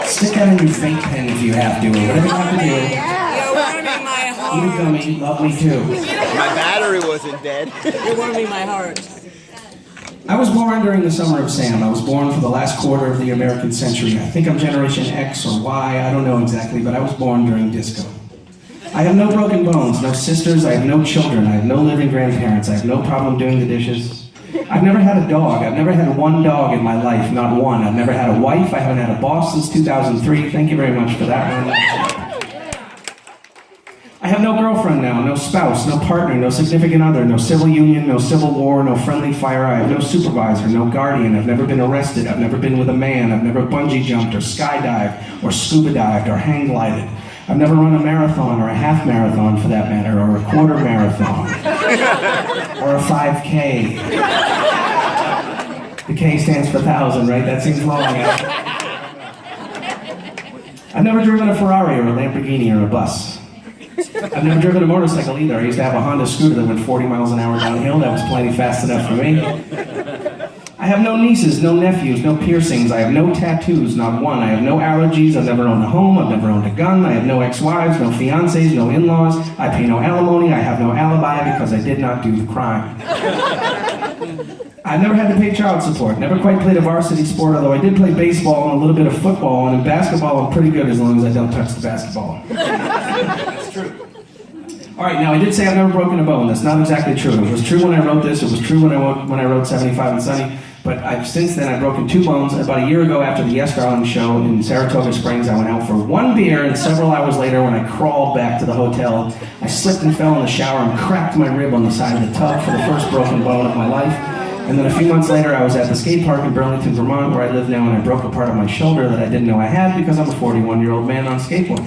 Stick that in your vape pen if you have to, or whatever you have to do. You're warming my heart. Eat a gummy, love me too. My battery wasn't dead. You're warming my heart. I was born during the Summer of Sam. I was born for the last quarter of the American century. I think I'm Generation X or Y, I don't know exactly, but I was born during disco. I have no broken bones, no sisters, I have no children, I have no living grandparents, I have no problem doing the dishes. I've never had a dog. I've never had one dog in my life, not one. I've never had a wife. I haven't had a boss since 2003. Thank you very much for that one. I have no girlfriend now, no spouse, no partner, no significant other, no civil union, no civil war, no friendly fire. I have no supervisor, no guardian. I've never been arrested. I've never been with a man. I've never bungee jumped or skydived or scuba dived or hang glided. I've never run a marathon or a half marathon for that matter, or a quarter marathon, or a 5K. The K stands for 1,000, right? That seems long. I've never driven a Ferrari or a Lamborghini or a bus. I've never driven a motorcycle either. I used to have a Honda scooter that went 40 miles an hour downhill. That was plenty fast enough for me. I have no nieces, no nephews, no piercings. I have no tattoos, not one. I have no allergies. I've never owned a home. I've never owned a gun. I have no ex-wives, no fiancés, no in-laws. I pay no alimony. I have no alibi because I did not do the crime. I've never had to pay child support. Never quite played a varsity sport, although I did play baseball and a little bit of football. And in basketball, I'm pretty good as long as I don't touch the basketball. That's true. All right, now I did say I've never broken a bone. That's not exactly true. It was true when I wrote this. It was true when I wrote 75 and Sunny. But since then, I've broken 2 bones. About a year ago, after the Yes Darling show in Saratoga Springs, I went out for 1 beer, and several hours later, when I crawled back to the hotel, I slipped and fell in the shower and cracked my rib on the side of the tub for the first broken bone of my life. And then a few months later, I was at the skate park in Burlington, Vermont, where I live now, and I broke a part of my shoulder that I didn't know I had because I'm a 41-year-old man on skateboard.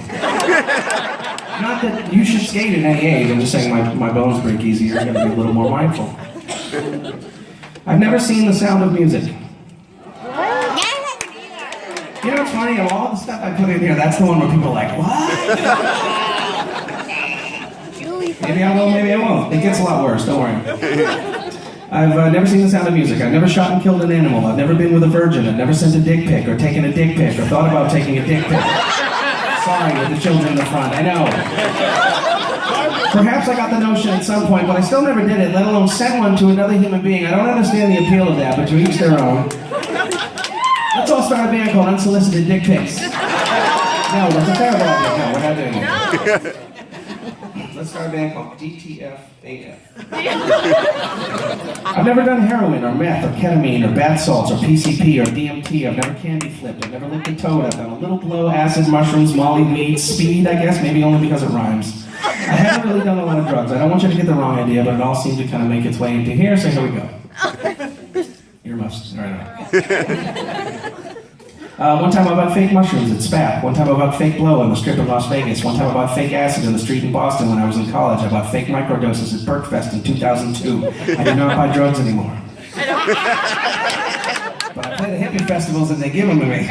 Not that you should skate at any age. I'm just saying my bones break easier. You're going to be a little more mindful. I've never seen The Sound of Music. You know what's funny? Of all the stuff I put in here, that's the one where people are like, what? Maybe I will, maybe I won't. It gets a lot worse, don't worry. I've never seen The Sound of Music. I've never shot and killed an animal. I've never been with a virgin. I've never sent a dick pic or taken a dick pic or thought about taking a dick pic. Sorry, with the children in the front, I know. Perhaps I got the notion at some point, but I still never did it, let alone sent one to another human being. I don't understand the appeal of that, but to each their own. Let's all start a band called Unsolicited Dick Pics. No, that's a terrible idea. No, we're not doing it. Let's start a band called DTF-AF. I've never done heroin or meth or ketamine or bath salts or PCP or DMT. I've never candy flipped. I've never licked a toad. I've done a little blow, acid, mushrooms, molly, weed, speed, I guess, maybe only because it rhymes. I haven't really done a lot of drugs. I don't want you to get the wrong idea, but it all seemed to kind of make its way into here, so here we go. Earmuffs. All right. One time I bought fake mushrooms at SPAP. One time I bought fake blow on the strip in Las Vegas. One time I bought fake acid in the street in Boston when I was in college. I bought fake microdoses at Berkfest in 2002. I do not buy drugs anymore. But I play the hippie festivals and they give them to me.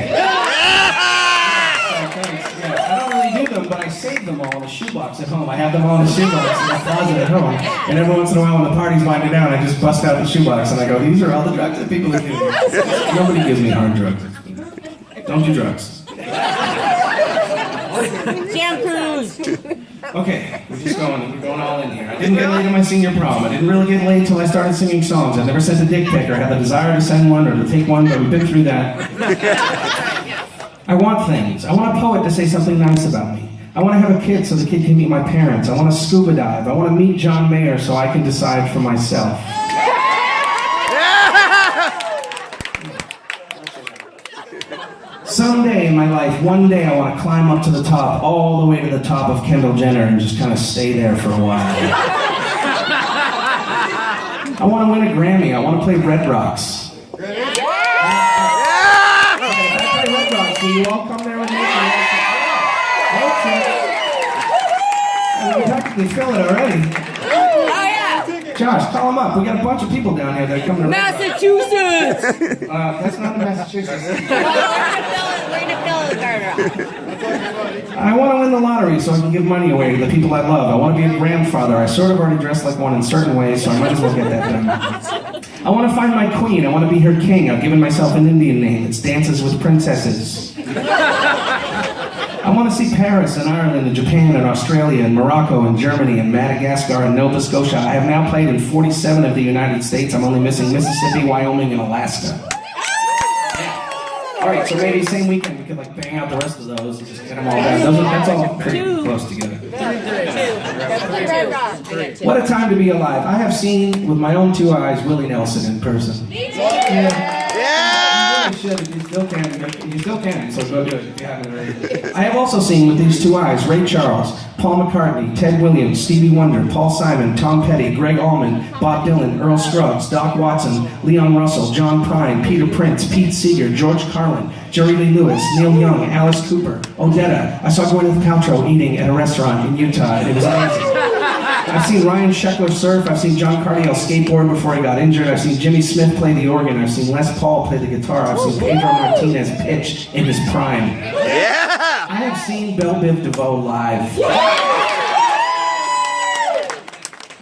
I don't really do them, but I save them all in a shoebox at home. I have them all in a shoebox in my closet at home. And every once in a while when the party's winding down, I just bust out the shoebox and I go, these are all the drugs that people are doing. Nobody gives me hard drugs. Don't do drugs. Shampoos! Okay, we're going all in here. I didn't get laid at my senior prom. I didn't really get laid till I started singing songs. I never sent a dick pic or had the desire to send one or to take one, but we've been through that. I want things. I want a poet to say something nice about me. I want to have a kid so the kid can meet my parents. I want to scuba dive. I want to meet John Mayer so I can decide for myself. Someday in my life, one day I want to climb up to the top, all the way to the top of Kendall Jenner and just kind of stay there for a while. I want to win a Grammy. I want to play Red Rocks. If I play Red Rocks, will you all come there with me? We can practically fill it already. Josh, call them up. We got a bunch of people down here that are coming to Massachusetts! That's not in Massachusetts. We're gonna fill the garter. I want to win the lottery so I can give money away to the people I love. I want to be a grandfather. I sort of already dress like one in certain ways, so I might as well get that done. I want to find my queen. I want to be her king. I've given myself an Indian name. It's Dances with Princesses. I want to see Paris and Ireland and Japan and Australia and Morocco and Germany and Madagascar and Nova Scotia. I have now played in 47 of the United States. I'm only missing Mississippi, Wyoming, and Alaska. All right, so maybe same weekend we could like bang out the rest of those and just get them all done. That's all pretty close together. What a time to be alive. I have seen with my own two eyes Willie Nelson in person. Yeah. You should, if you still can. You still can, so go do it if you haven't already. I have also seen with these two eyes Ray Charles, Paul McCartney, Ted Williams, Stevie Wonder, Paul Simon, Tom Petty, Greg Allman, Bob Dylan, Earl Scruggs, Doc Watson, Leon Russell, John Prine, Peter Prince, Pete Seeger, George Carlin, Jerry Lee Lewis, Neil Young, Alice Cooper, Odetta. I saw Gwyneth Paltrow eating at a restaurant in Utah, and it was amazing. I've seen Ryan Sheckler surf. I've seen John Cardiel skateboard before he got injured. I've seen Jimmy Smith play the organ. I've seen Les Paul play the guitar. I've seen Pedro Martinez pitch in his prime. Yeah! I have seen Belle Biv DeVoe live.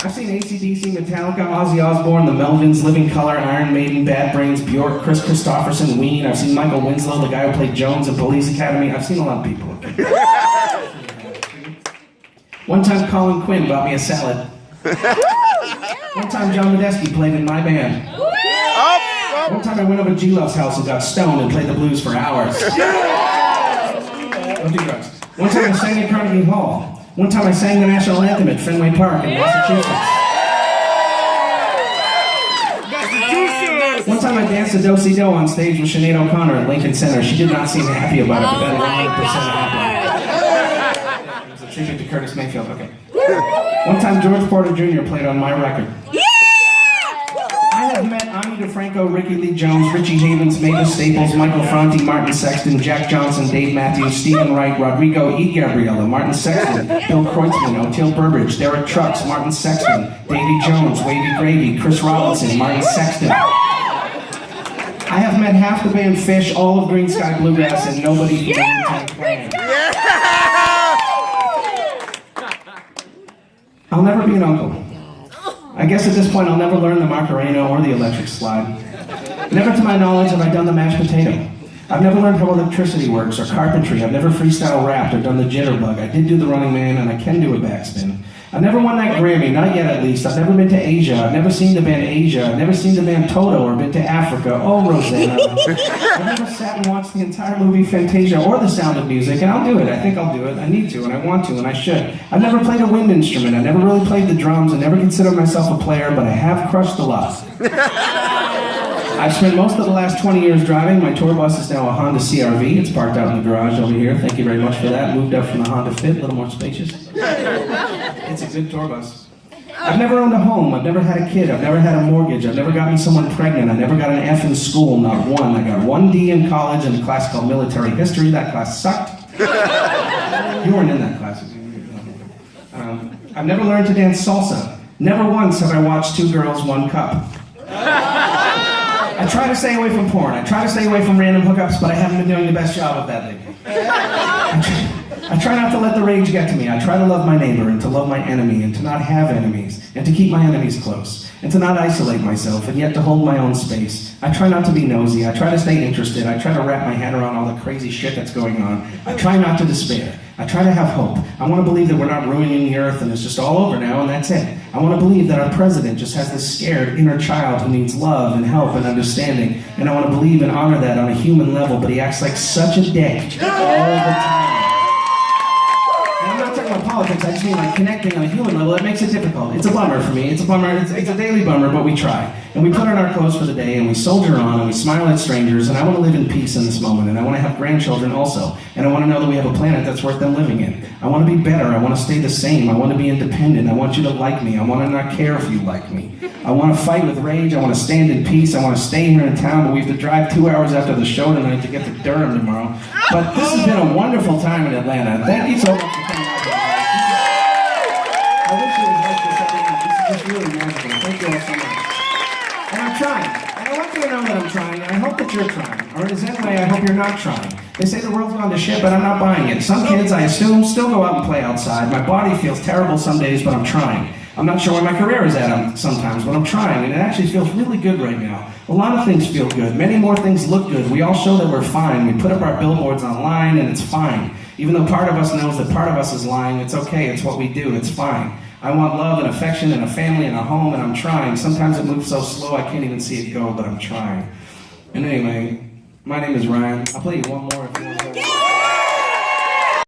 I've seen AC/DC, Metallica, Ozzy Osbourne, The Melvins, Living Colour, Iron Maiden, Bad Brains, Bjork, Chris Christopherson, Ween. I've seen Michael Winslow, the guy who played Jones in Police Academy. I've seen a lot of people. One time Colin Quinn bought me a salad. One time John Medeski played in my band. One time I went over to G-Love's house and got stoned and played the blues for hours. Don't do drugs. One time I sang at Carnegie Hall. One time I sang the national anthem at Fenway Park in Massachusetts. One time I danced a do-si-do on stage with Sinead O'Connor at Lincoln Center. She did not seem happy about it, but then 100% happy. Tribute to Curtis Mayfield, okay. One time George Porter Jr. played on my record. Yeah! I have met Ani DeFranco, Ricky Lee Jones, Richie Havens, Mavis Staples, Michael Franti, Martin Sexton, Jack Johnson, Dave Matthews, Stephen Wright, Rodrigo E. Gabriela, Martin Sexton, Bill Kreutzmann, Oteil Burbridge, Derek Trucks, Martin Sexton, Davy Jones, Wavy Gravy, Chris Robinson, Martin Sexton. I have met half the band Fish, all of Green Sky Bluegrass, and nobody from the Wu-Tang Clan. I'll never be an uncle. I guess at this point I'll never learn the Macarena or the electric slide. Never to my knowledge have I done the mashed potato. I've never learned how electricity works or carpentry. I've never freestyle rapped or done the jitterbug. I did do the Running Man and I can do a backspin. I've never won that Grammy, not yet at least. I've never been to Asia. I've never seen the band Asia. I've never seen the band Toto or been to Africa. Oh, Rosanna. I've never sat and watched the entire movie Fantasia or The Sound of Music, and I'll do it. I think I'll do it. I need to, and I want to, and I should. I've never played a wind instrument. I never really played the drums. I never considered myself a player, but I have crushed a lot. I've spent most of the last 20 years driving. My tour bus is now a Honda CR-V. It's parked out in the garage over here. Thank you very much for that. Moved up from the Honda Fit, a little more spacious. It's a good tour bus. I've never owned a home. I've never had a kid. I've never had a mortgage. I've never gotten someone pregnant. I never got an F in school, not one. I got one D in college in a class called military history. That class sucked. You weren't in that class. I've never learned to dance salsa. Never once have I watched Two Girls, One Cup. I try to stay away from porn. I try to stay away from random hookups, but I haven't been doing the best job of that lately. I try not to let the rage get to me. I try to love my neighbor and to love my enemy and to not have enemies and to keep my enemies close and to not isolate myself and yet to hold my own space. I try not to be nosy. I try to stay interested. I try to wrap my head around all the crazy shit that's going on. I try not to despair. I try to have hope. I want to believe that we're not ruining the earth and it's just all over now and that's it. I want to believe that our president just has this scared inner child who needs love and help and understanding. And I want to believe and honor that on a human level, but he acts like such a dick all the time. And I'm not talking about politics, I just mean like connecting on a human level. It makes it difficult. It's a bummer for me. It's a bummer. It's a daily bummer, but we try. And we put on our clothes for the day, and we soldier on, and we smile at strangers, and I want to live in peace in this moment, and I want to have grandchildren also, and I want to know that we have a planet that's worth them living in. I want to be better. I want to stay the same. I want to be independent. I want you to like me. I want to not care if you like me. I want to fight with rage. I want to stand in peace. I want to stay here in town, but we have to drive 2 hours after the show tonight to get to Durham tomorrow. But this has been a wonderful time in Atlanta. Thank you so much for coming out. I wish it was like this every night. This is just really magical. Thank you all so much. And I'm trying. And I want you to know that I'm trying, and I hope that you're trying. Or in the same way, I hope you're not trying. They say the world's gone to shit, but I'm not buying it. Some kids, I assume, still go out and play outside. My body feels terrible some days, but I'm trying. I'm not sure where my career is at sometimes, but I'm trying, and it actually feels really good right now. A lot of things feel good. Many more things look good. We all show that we're fine. We put up our billboards online, and it's fine. Even though part of us knows that part of us is lying, it's okay. It's what we do. It's fine. I want love and affection and a family and a home, and I'm trying. Sometimes it moves so slow I can't even see it go, but I'm trying. And anyway, my name is Ryan. I'll play you one more if you want to.